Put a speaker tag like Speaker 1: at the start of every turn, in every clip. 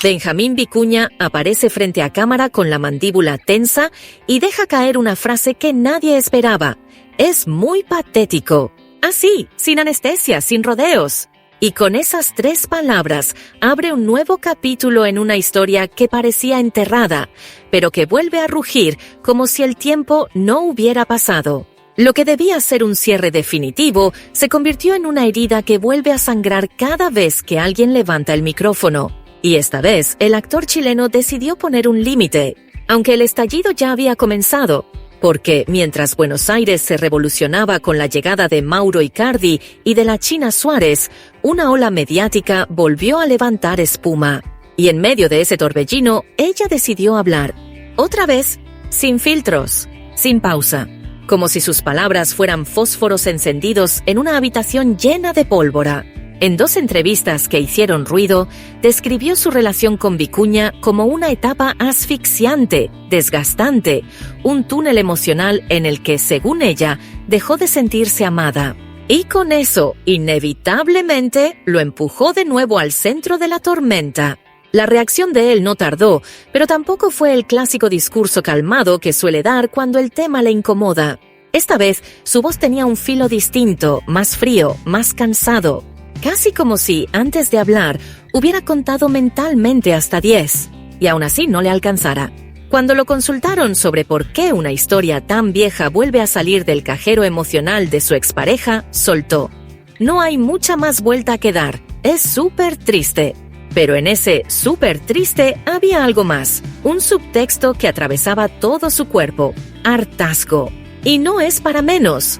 Speaker 1: Benjamín Vicuña aparece frente a cámara con la mandíbula tensa y deja caer una frase que nadie esperaba. Es muy patético. Así, sin anestesia, sin rodeos. Y con esas 3 palabras abre un nuevo capítulo en una historia que parecía enterrada, pero que vuelve a rugir como si el tiempo no hubiera pasado. Lo que debía ser un cierre definitivo se convirtió en una herida que vuelve a sangrar cada vez que alguien levanta el micrófono. Y esta vez el actor chileno decidió poner un límite, aunque el estallido ya había comenzado. Porque mientras Buenos Aires se revolucionaba con la llegada de Mauro Icardi y de la China Suárez, una ola mediática volvió a levantar espuma. Y en medio de ese torbellino, ella decidió hablar. Otra vez, sin filtros, sin pausa. Como si sus palabras fueran fósforos encendidos en una habitación llena de pólvora. En 2 entrevistas que hicieron ruido, describió su relación con Vicuña como una etapa asfixiante, desgastante, un túnel emocional en el que, según ella, dejó de sentirse amada. Y con eso, inevitablemente, lo empujó de nuevo al centro de la tormenta. La reacción de él no tardó, pero tampoco fue el clásico discurso calmado que suele dar cuando el tema le incomoda. Esta vez, su voz tenía un filo distinto, más frío, más cansado. Casi como si, antes de hablar, hubiera contado mentalmente hasta 10, y aún así no le alcanzara. Cuando lo consultaron sobre por qué una historia tan vieja vuelve a salir del cajero emocional de su expareja, soltó: no hay mucha más vuelta que dar, es súper triste. Pero en ese súper triste había algo más, un subtexto que atravesaba todo su cuerpo: hartazgo. Y no es para menos.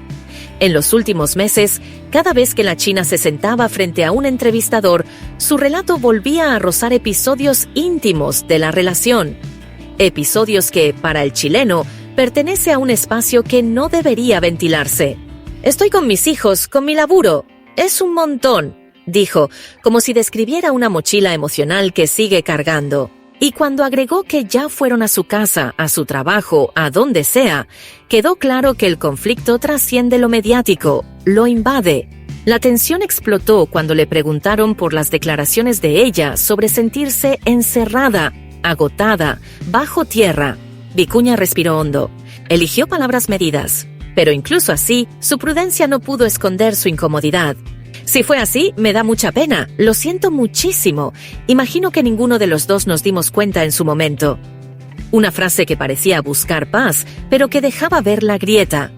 Speaker 1: En los últimos meses, cada vez que la china se sentaba frente a un entrevistador, su relato volvía a rozar episodios íntimos de la relación. Episodios que, para el chileno, pertenece a un espacio que no debería ventilarse. Estoy con mis hijos, con mi laburo. Es un montón, dijo, como si describiera una mochila emocional que sigue cargando. Y cuando agregó que ya fueron a su casa, a su trabajo, a donde sea, quedó claro que el conflicto trasciende lo mediático, lo invade. La tensión explotó cuando le preguntaron por las declaraciones de ella sobre sentirse encerrada, agotada, bajo tierra. Vicuña respiró hondo. Eligió palabras medidas, pero incluso así, su prudencia no pudo esconder su incomodidad. Si fue así, me da mucha pena, lo siento muchísimo. Imagino que ninguno de los dos nos dimos cuenta en su momento. Una frase que parecía buscar paz, pero que dejaba ver la grieta.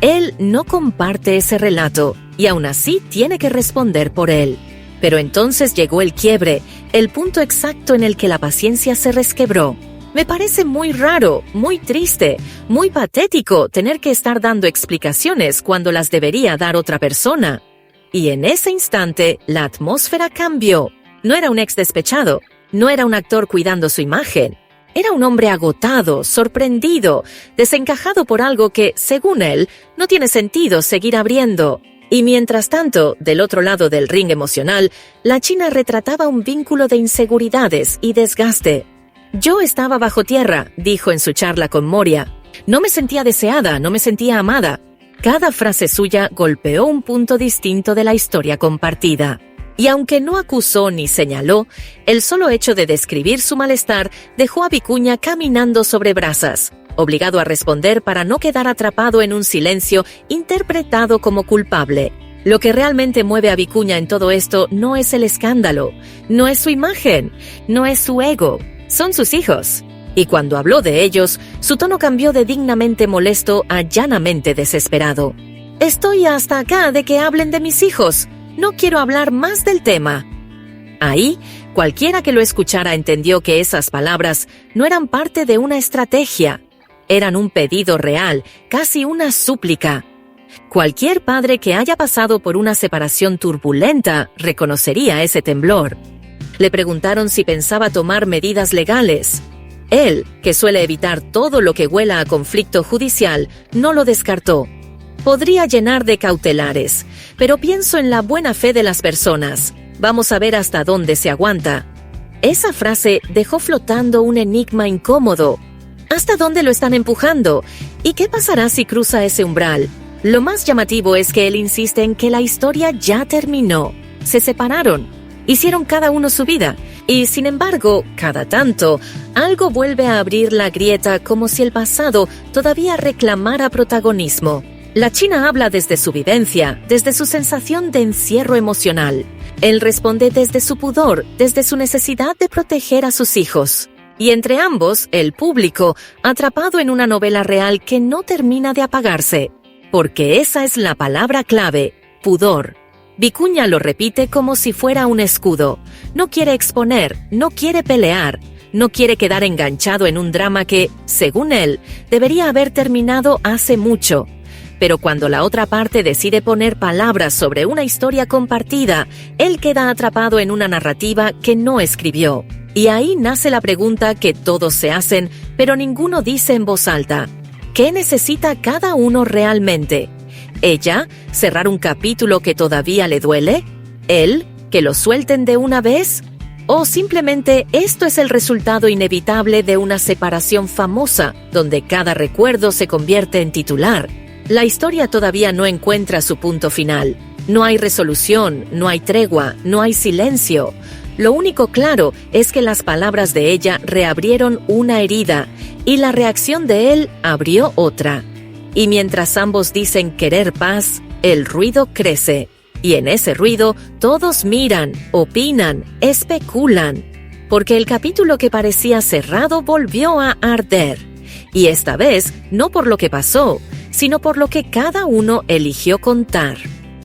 Speaker 1: Él no comparte ese relato, y aún así tiene que responder por él. Pero entonces llegó el quiebre, el punto exacto en el que la paciencia se resquebró. Me parece muy raro, muy triste, muy patético tener que estar dando explicaciones cuando las debería dar otra persona. Y en ese instante, la atmósfera cambió. No era un ex despechado, no era un actor cuidando su imagen. Era un hombre agotado, sorprendido, desencajado por algo que, según él, no tiene sentido seguir abriendo. Y mientras tanto, del otro lado del ring emocional, la china retrataba un vínculo de inseguridades y desgaste. Yo estaba bajo tierra, dijo en su charla con Moria. No me sentía deseada, no me sentía amada. Cada frase suya golpeó un punto distinto de la historia compartida. Y aunque no acusó ni señaló, el solo hecho de describir su malestar dejó a Vicuña caminando sobre brasas, obligado a responder para no quedar atrapado en un silencio interpretado como culpable. Lo que realmente mueve a Vicuña en todo esto no es el escándalo, no es su imagen, no es su ego, son sus hijos. Y cuando habló de ellos, su tono cambió de dignamente molesto a llanamente desesperado. Estoy hasta acá de que hablen de mis hijos. No quiero hablar más del tema. Ahí, cualquiera que lo escuchara entendió que esas palabras no eran parte de una estrategia. Eran un pedido real, casi una súplica. Cualquier padre que haya pasado por una separación turbulenta reconocería ese temblor. Le preguntaron si pensaba tomar medidas legales. Él, que suele evitar todo lo que huela a conflicto judicial, no lo descartó. Podría llenar de cautelares, pero pienso en la buena fe de las personas. Vamos a ver hasta dónde se aguanta. Esa frase dejó flotando un enigma incómodo. ¿Hasta dónde lo están empujando? ¿Y qué pasará si cruza ese umbral? Lo más llamativo es que él insiste en que la historia ya terminó. Se separaron. Hicieron cada uno su vida, Y sin embargo, cada tanto, algo vuelve a abrir la grieta como si el pasado todavía reclamara protagonismo. La china habla desde su vivencia, desde su sensación de encierro emocional. Él responde desde su pudor, desde su necesidad de proteger a sus hijos. Y entre ambos, el público, atrapado en una novela real que no termina de apagarse. Porque esa es la palabra clave, pudor. Vicuña lo repite como si fuera un escudo. No quiere exponer, no quiere pelear, no quiere quedar enganchado en un drama que, según él, debería haber terminado hace mucho. Pero cuando la otra parte decide poner palabras sobre una historia compartida, él queda atrapado en una narrativa que no escribió. Y ahí nace la pregunta que todos se hacen, pero ninguno dice en voz alta. ¿Qué necesita cada uno realmente? ¿Ella, cerrar un capítulo que todavía le duele? ¿Él, que lo suelten de una vez? ¿O simplemente esto es el resultado inevitable de una separación famosa, donde cada recuerdo se convierte en titular? La historia todavía no encuentra su punto final. No hay resolución, no hay tregua, no hay silencio. Lo único claro es que las palabras de ella reabrieron una herida y la reacción de él abrió otra. Y mientras ambos dicen querer paz, el ruido crece. Y en ese ruido todos miran, opinan, especulan. Porque el capítulo que parecía cerrado volvió a arder. Y esta vez no por lo que pasó, sino por lo que cada uno eligió contar.